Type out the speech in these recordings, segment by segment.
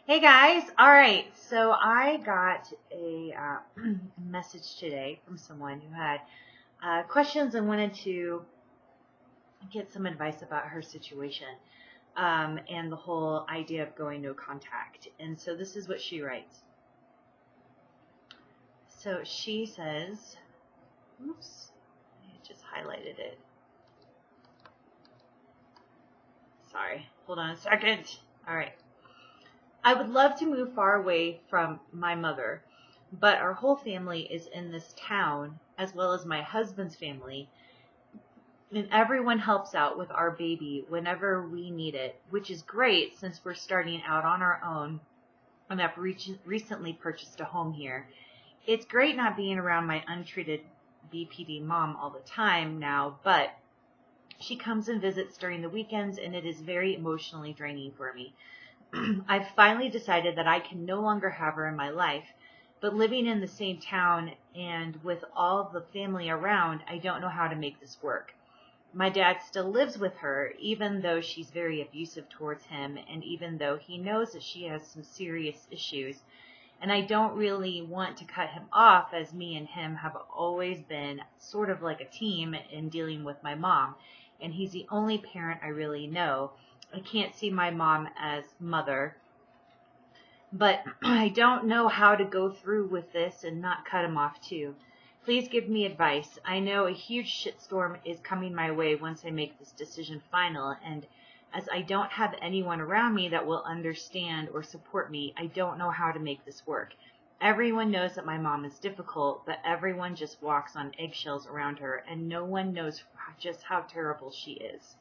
Hey guys, all right. So I got a message today from someone who had questions and wanted to get some advice about her situation and the whole idea of going no contact. And so this is what she writes. So she says, oops, I just highlighted it. Sorry, hold on a second. All right. I would love to move far away from my mother, but our whole family is in this town, as well as my husband's family, and everyone helps out with our baby whenever we need it, which is great since we're starting out on our own and have recently purchased a home here. It's great not being around my untreated BPD mom all the time now, but she comes and visits during the weekends, and it is very emotionally draining for me. I've finally decided that I can no longer have her in my life, but living in the same town and with all the family around, I don't know how to make this work. My dad still lives with her, even though she's very abusive towards him, and even though he knows that she has some serious issues, and I don't really want to cut him off, as me and him have always been sort of like a team in dealing with my mom, and he's the only parent I really know. I can't see my mom as mother, but I don't know how to go through with this and not cut him off too. Please give me advice. I know a huge shitstorm is coming my way once I make this decision final, and as I don't have anyone around me that will understand or support me, I don't know how to make this work. Everyone knows that my mom is difficult, but everyone just walks on eggshells around her, and no one knows just how terrible she is.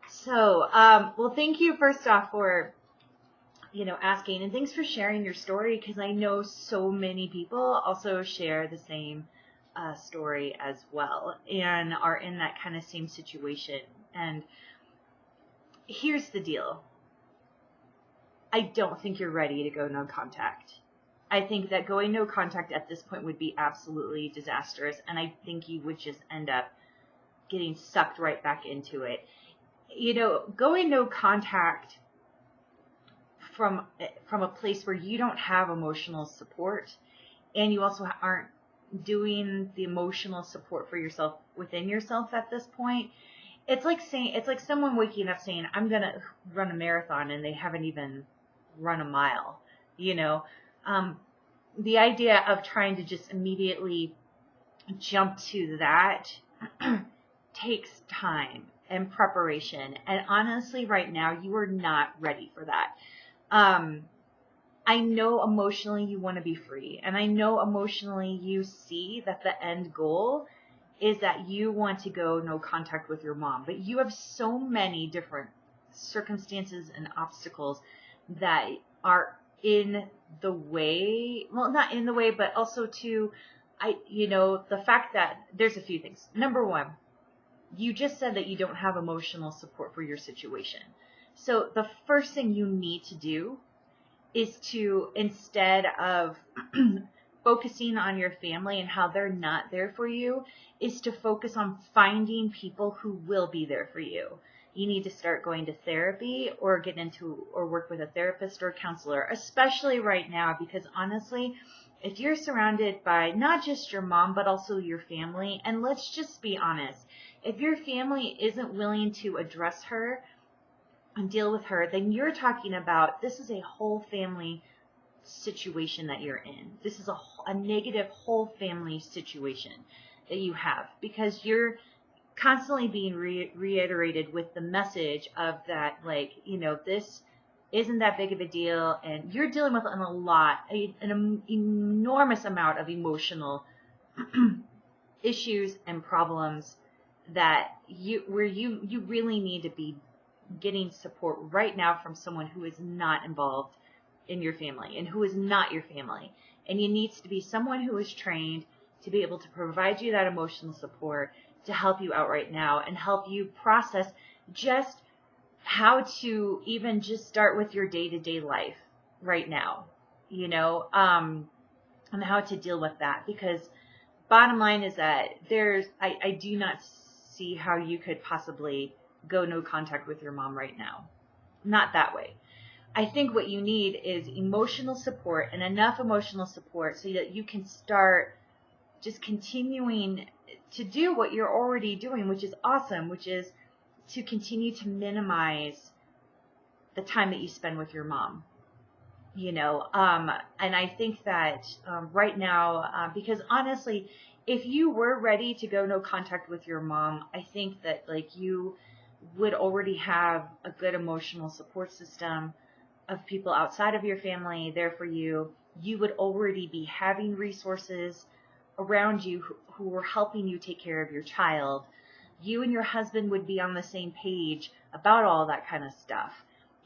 So, well, thank you first off for, asking, and thanks for sharing your story, because I know so many people also share the same story as well and are in that kind of same situation. And here's the deal. I don't think you're ready to go no contact. I think that going no contact at this point would be absolutely disastrous, and I think you would just end up getting sucked right back into it. Going no contact from a place where you don't have emotional support, and you also aren't doing the emotional support for yourself within yourself at this point. It's like someone waking up saying, I'm going to run a marathon, and they haven't even run a mile. The idea of trying to just immediately jump to that takes time and preparation. And honestly, right now, you are not ready for that. I know emotionally you want to be free. And I know emotionally you see that the end goal is that you want to go no contact with your mom. But you have so many different circumstances and obstacles that are in the way. Well, not in the way, but also the fact that there's a few things. Number one, you just said that you don't have emotional support for your situation. So the first thing you need to do is to, instead of focusing on your family and how they're not there for you, is to focus on finding people who will be there for you. You need to start going to therapy or work with a therapist or a counselor, especially right now, because honestly, if you're surrounded by not just your mom, but also your family, and let's just be honest, if your family isn't willing to address her and deal with her, then you're talking about, this is a whole family situation that you're in. This is a negative whole family situation that you have, because you're constantly being reiterated with the message of that, this isn't that big of a deal, and you're dealing with an enormous amount of emotional issues and problems that you really need to be getting support right now from someone who is not involved in your family and who is not your family. And you need to be someone who is trained to be able to provide you that emotional support to help you out right now and help you process just how to even just start with your day-to-day life right now, and how to deal with that. Because bottom line is that I do not see how you could possibly go no contact with your mom right now. Not that way. I think what you need is emotional support, and enough emotional support so that you can start just continuing to do what you're already doing, which is awesome, which is to continue to minimize the time that you spend with your mom. And I think that right now, because honestly, if you were ready to go no contact with your mom, I think that like you would already have a good emotional support system of people outside of your family there for you. You would already be having resources around you who were helping you take care of your child. You and your husband would be on the same page about all that kind of stuff.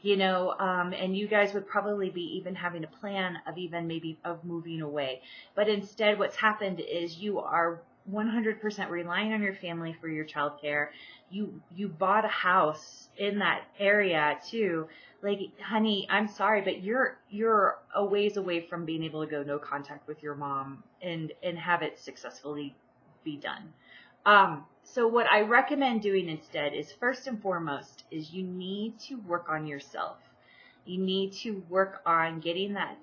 And you guys would probably be even having a plan of even maybe of moving away. But instead, what's happened is you are 100% relying on your family for your childcare. You bought a house in that area too. Like, honey, I'm sorry, but you're a ways away from being able to go no contact with your mom and have it successfully be done. So what I recommend doing instead is, first and foremost, is you need to work on yourself. You need to work on getting that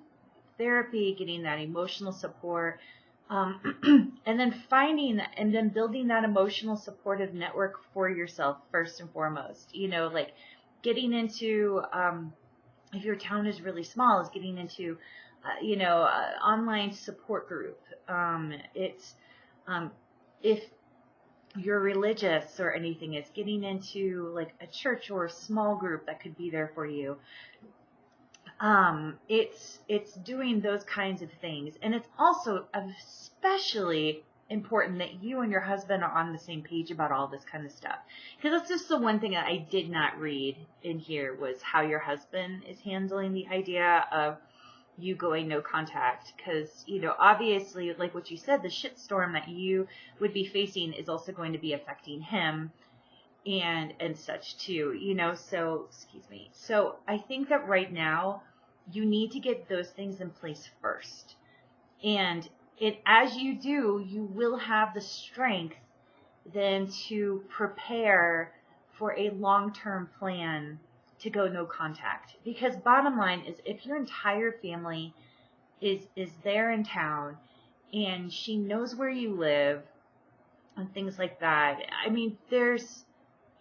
therapy, getting that emotional support, and then building that emotional supportive network for yourself first and foremost. Like getting into, if your town is really small, is getting into, online support group. If you're religious or anything, it's getting into like a church or a small group that could be there for you. It's doing those kinds of things. And it's also especially important that you and your husband are on the same page about all this kind of stuff. Because that's just the one thing that I did not read in here, was how your husband is handling the idea of you going no contact. Because, obviously, like what you said, the shitstorm that you would be facing is also going to be affecting him and such too, so, excuse me. So I think that right now you need to get those things in place first. And as you do, you will have the strength then to prepare for a long-term plan to go no contact. Because bottom line is, if your entire family is there in town and she knows where you live and things like that, I mean,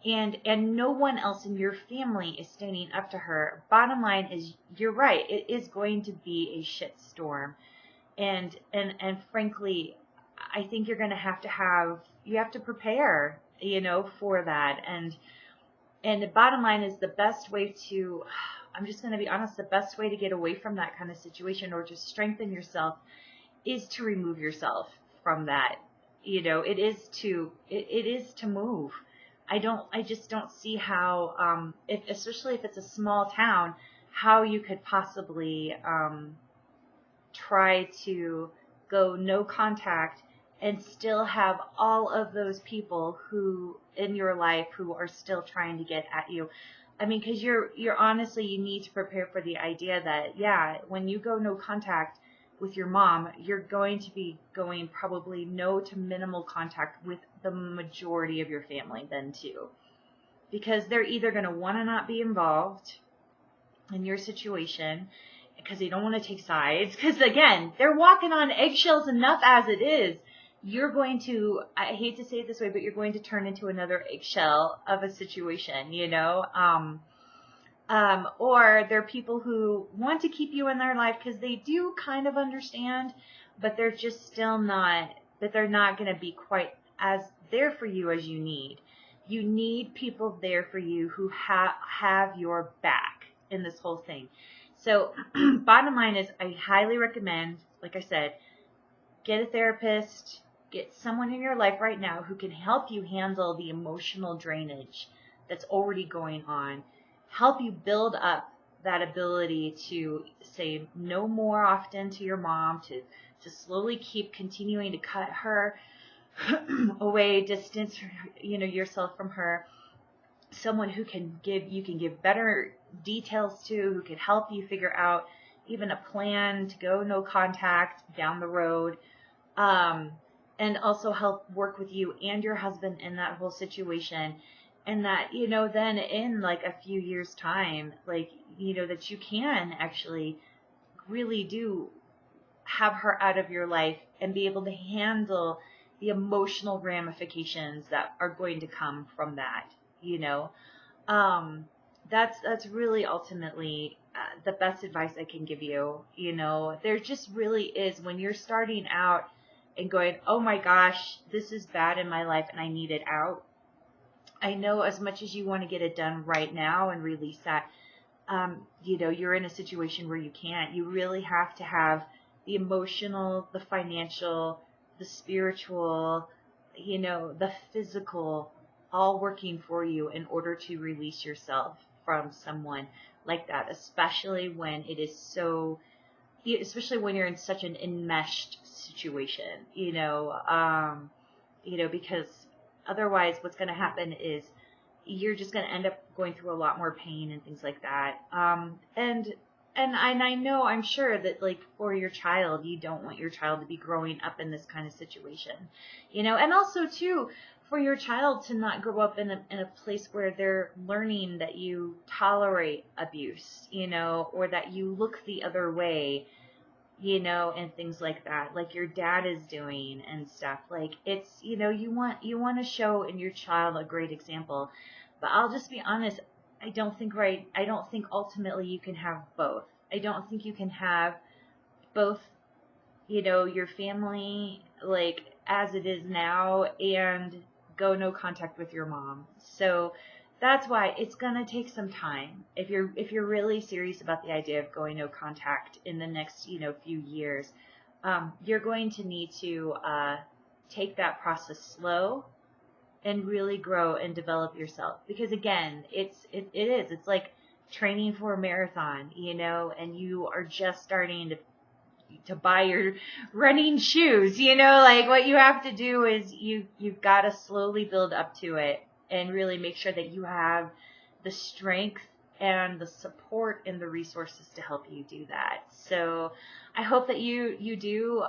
and no one else in your family is standing up to her. Bottom line is, you're right. It is going to be a shitstorm. And frankly, I think you're going to have to prepare, for that. And the bottom line is, the best way to, I'm just going to be honest, the best way to get away from that kind of situation or to strengthen yourself is to remove yourself from that. It is to move. I just don't see how, especially if it's a small town, how you could possibly try to go no contact and still have all of those people who in your life who are still trying to get at you. I mean, because you're honestly, you need to prepare for the idea that, yeah, when you go no contact with your mom, you're going to be going probably no to minimal contact with the majority of your family then too. Because they're either going to want to not be involved in your situation because they don't want to take sides. Because again, they're walking on eggshells enough as it is. You're going to, I hate to say it this way, but you're going to turn into another eggshell of a situation, or they're people who want to keep you in their life because they do kind of understand, but they're just still not, but they're not going to be quite as there for you as you need. You need people there for you who have your back in this whole thing. So bottom line is, I highly recommend, like I said, get a therapist, get someone in your life right now who can help you handle the emotional drainage that's already going on, help you build up that ability to say no more often to your mom, to slowly keep continuing to cut her away, distance, yourself from her. Someone who you can give better details to, who can help you figure out even a plan to go no contact down the road, and also help work with you and your husband in that whole situation. And that, you know, then in like a few years time, like, you know, that you can actually really do have her out of your life and be able to handle the emotional ramifications that are going to come from that, you know. um that's really ultimately the best advice I can give you. You know, there just really is, when you're starting out and going, oh my gosh, this is bad in my life and I need it out. I know as much as you want to get it done right now and release that, you know, you're in a situation where you can't. You really have to have the emotional, the financial, the spiritual, you know, the physical, all working for you in order to release yourself from someone like that, especially when it is so, especially when you're in such an enmeshed situation, because otherwise what's going to happen is you're just going to end up going through a lot more pain and things like that. And I know, I'm sure that, like, for your child, you don't want your child to be growing up in this kind of situation, you know, and also too, for your child to not grow up in a place where they're learning that you tolerate abuse, you know, or that you look the other way, you know, and things like that, like your dad is doing and stuff. Like, it's, you know, you want to show in your child a great example. But I'll just be honest, I don't think ultimately you can have both. I don't think you can have both, you know, your family like as it is now and go no contact with your mom. So that's why it's going to take some time. If you're really serious about the idea of going no contact in the next, you know, few years, you're going to need to take that process slow and really grow and develop yourself. Because again, it's like training for a marathon, you know, and you are just starting to buy your running shoes, you know, like what you have to do is you've got to slowly build up to it and really make sure that you have the strength and the support and the resources to help you do that. So I hope that you do,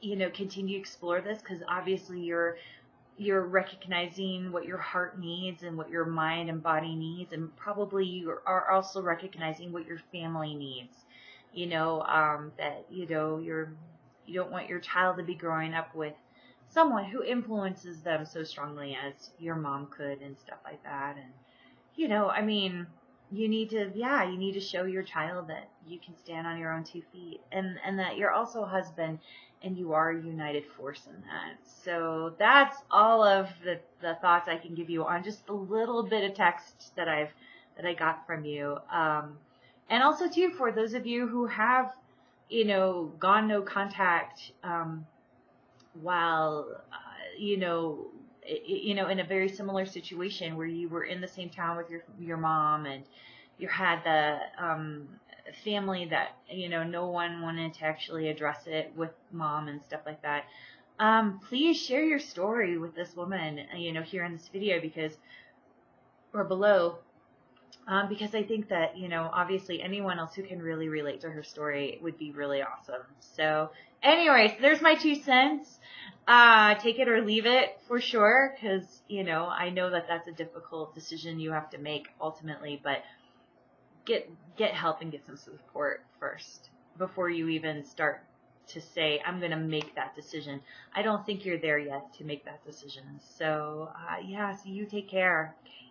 you know, continue to explore this, because obviously you're recognizing what your heart needs and what your mind and body needs, and probably you are also recognizing what your family needs. You know, that, you know, you don't want your child to be growing up with someone who influences them so strongly as your mom could and stuff like that. And, you know, I mean, you need to show your child that you can stand on your own 2 feet, and that you're also a husband and you are a united force in that. So that's all of the thoughts I can give you on just the little bit of text that I got from you. And also too, for those of you who have, you know, gone no contact, while, you know, in a very similar situation where you were in the same town with your mom, and you had the family that, you know, no one wanted to actually address it with mom and stuff like that. Please share your story with this woman, you know, here in this video, or below, because I think that, you know, obviously anyone else who can really relate to her story would be really awesome. So anyways, there's my 2 cents. Take it or leave it, for sure, because, you know, I know that that's a difficult decision you have to make ultimately, but get help and get some support first before you even start to say, I'm going to make that decision. I don't think you're there yet to make that decision. So, so you take care. Okay.